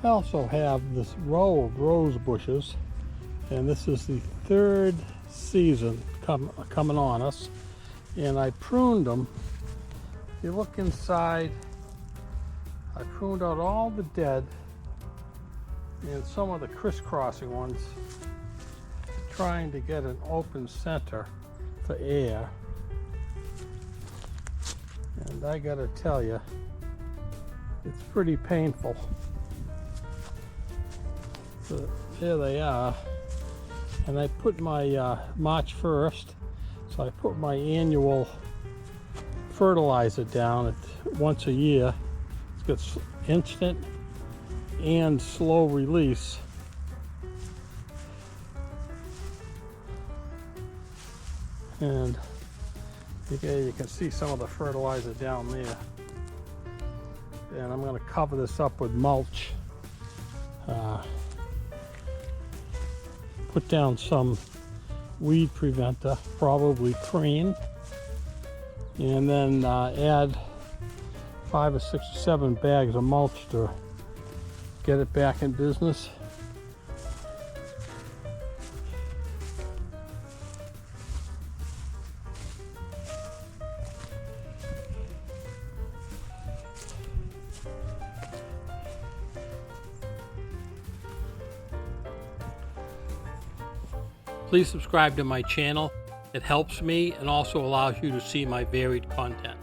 I also have this row of rose bushes, and this is the third season coming on us, and I pruned them. If you look inside, I pruned out all the dead and some of the crisscrossing ones, trying to get an open center for air. And I gotta tell you, it's pretty painful. So there they are. And I put my March 1st, so I put my annual fertilizer down once a year. It's got instant and slow release. And you can see some of the fertilizer down there. And I'm going to cover this up with mulch. Put down some weed preventer, probably Preen, and then add 5 or 6 or 7 bags of mulch to get it back in business. Please subscribe to my channel. It helps me and also allows you to see my varied content.